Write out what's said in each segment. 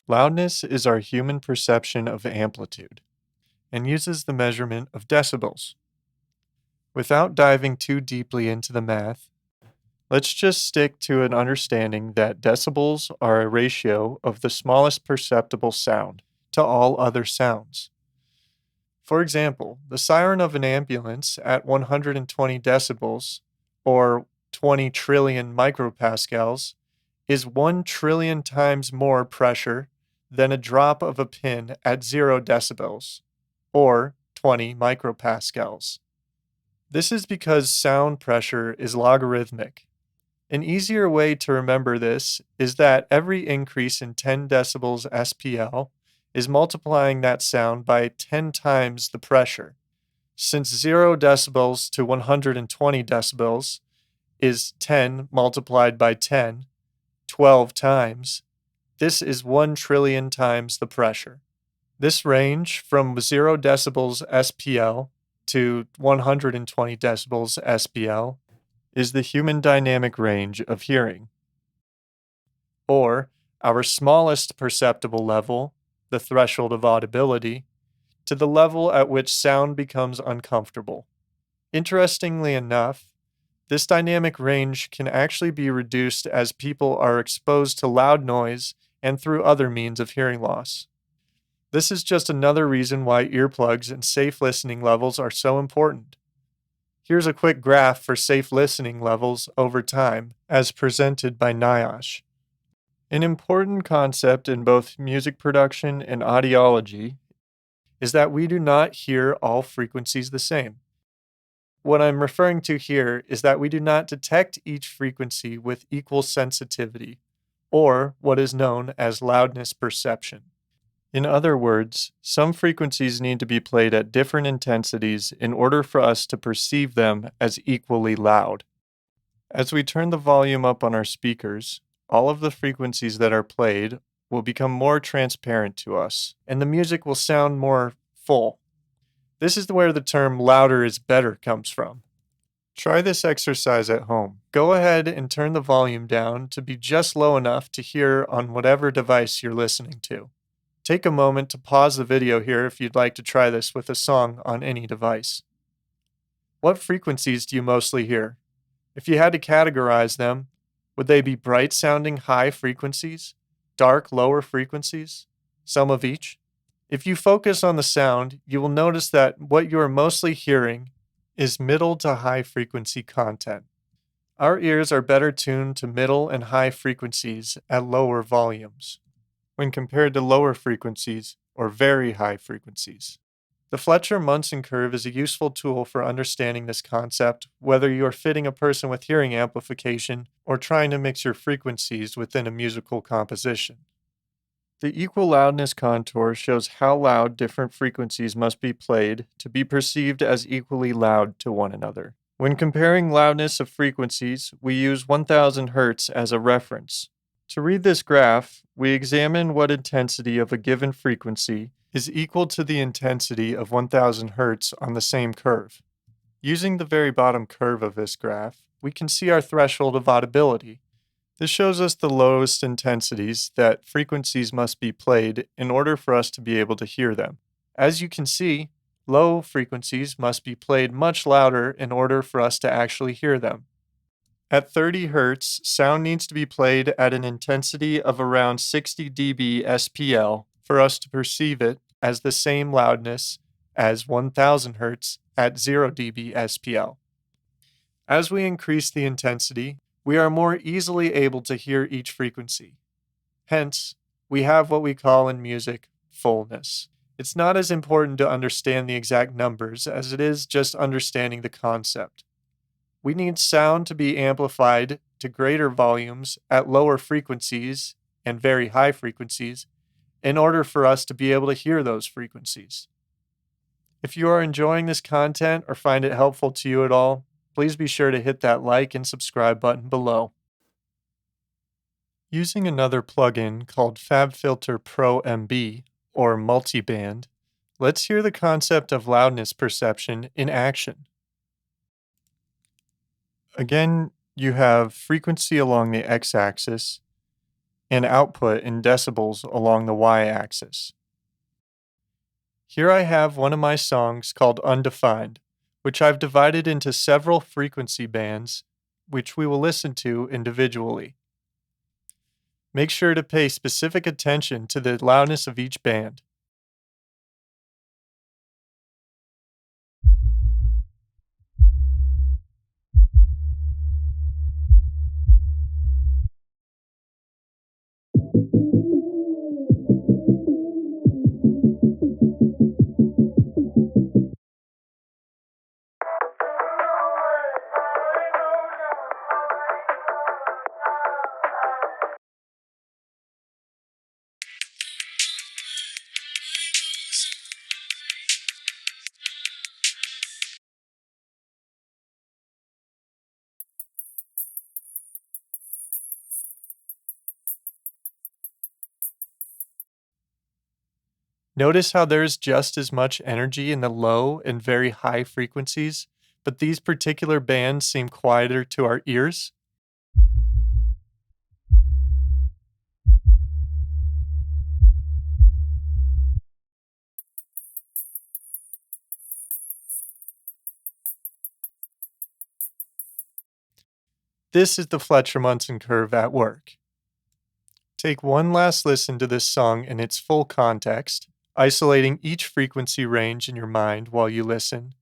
Loudness is our human perception of amplitude and uses the measurement of decibels. Without diving too deeply into the math, let's just stick to an understanding that decibels are a ratio of the smallest perceptible sound to all other sounds. For example, the siren of an ambulance at 120 decibels, or 20 trillion micropascals, is 1 trillion times more pressure than a drop of a pin at 0 decibels, or 20 micropascals. This is because sound pressure is logarithmic. An easier way to remember this is that every increase in 10 decibels SPL is multiplying that sound by 10 times the pressure. Since 0 decibels to 120 decibels is 10 multiplied by 10, 12 times, this is 1 trillion times the pressure. This range from 0 decibels SPL to 120 decibels SPL is the human dynamic range of hearing, or our smallest perceptible level, the threshold of audibility, to the level at which sound becomes uncomfortable. Interestingly enough, this dynamic range can actually be reduced as people are exposed to loud noise and through other means of hearing loss. This is just another reason why earplugs and safe listening levels are so important. Here's a quick graph for safe listening levels over time, as presented by NIOSH. An important concept in both music production and audiology is that we do not hear all frequencies the same. What I'm referring to here is that we do not detect each frequency with equal sensitivity, or what is known as loudness perception. In other words, some frequencies need to be played at different intensities in order for us to perceive them as equally loud. As we turn the volume up on our speakers, all of the frequencies that are played will become more transparent to us, and the music will sound more full. This is where the term louder is better comes from. Try this exercise at home. Go ahead and turn the volume down to be just low enough to hear on whatever device you're listening to. Take a moment to pause the video here if you'd like to try this with a song on any device. What frequencies do you mostly hear? If you had to categorize them, would they be bright-sounding high frequencies, dark lower frequencies, some of each? If you focus on the sound, you will notice that what you are mostly hearing is middle to high frequency content. Our ears are better tuned to middle and high frequencies at lower volumes, when compared to lower frequencies or very high frequencies. The Fletcher-Munson Curve is a useful tool for understanding this concept, whether you are fitting a person with hearing amplification or trying to mix your frequencies within a musical composition. The equal loudness contour shows how loud different frequencies must be played to be perceived as equally loud to one another. When comparing loudness of frequencies, we use 1000 Hz as a reference. To read this graph, we examine what intensity of a given frequency is equal to the intensity of 1000 Hz on the same curve. Using the very bottom curve of this graph, we can see our threshold of audibility. This shows us the lowest intensities that frequencies must be played in order for us to be able to hear them. As you can see, low frequencies must be played much louder in order for us to actually hear them. At 30 Hz, sound needs to be played at an intensity of around 60 dB SPL for us to perceive it as the same loudness as 1000 Hz at 0 dB SPL. As we increase the intensity, we are more easily able to hear each frequency. Hence, we have what we call in music fullness. It's not as important to understand the exact numbers as it is just understanding the concept. We need sound to be amplified to greater volumes at lower frequencies and very high frequencies in order for us to be able to hear those frequencies. If you are enjoying this content or find it helpful to you at all, please be sure to hit that like and subscribe button below. Using another plugin called FabFilter Pro MB, or multiband, let's hear the concept of loudness perception in action. Again, you have frequency along the x-axis and output in decibels along the y-axis. Here I have one of my songs called Undefined, which I've divided into several frequency bands, which we will listen to individually. Make sure to pay specific attention to the loudness of each band. Notice how there's just as much energy in the low and very high frequencies, but these particular bands seem quieter to our ears? This is the Fletcher-Munson curve at work. Take one last listen to this song in its full context, isolating each frequency range in your mind while you listen,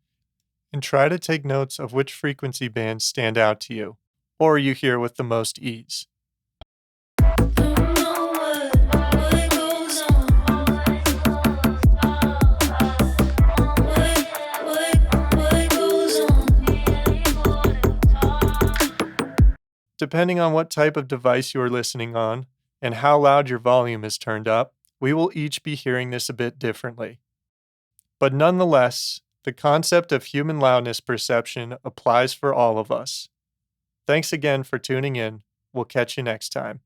and try to take notes of which frequency bands stand out to you, or you hear with the most ease. Depending on what type of device you are listening on and how loud your volume is turned up, we will each be hearing this a bit differently. But nonetheless, the concept of human loudness perception applies for all of us. Thanks again for tuning in. We'll catch you next time.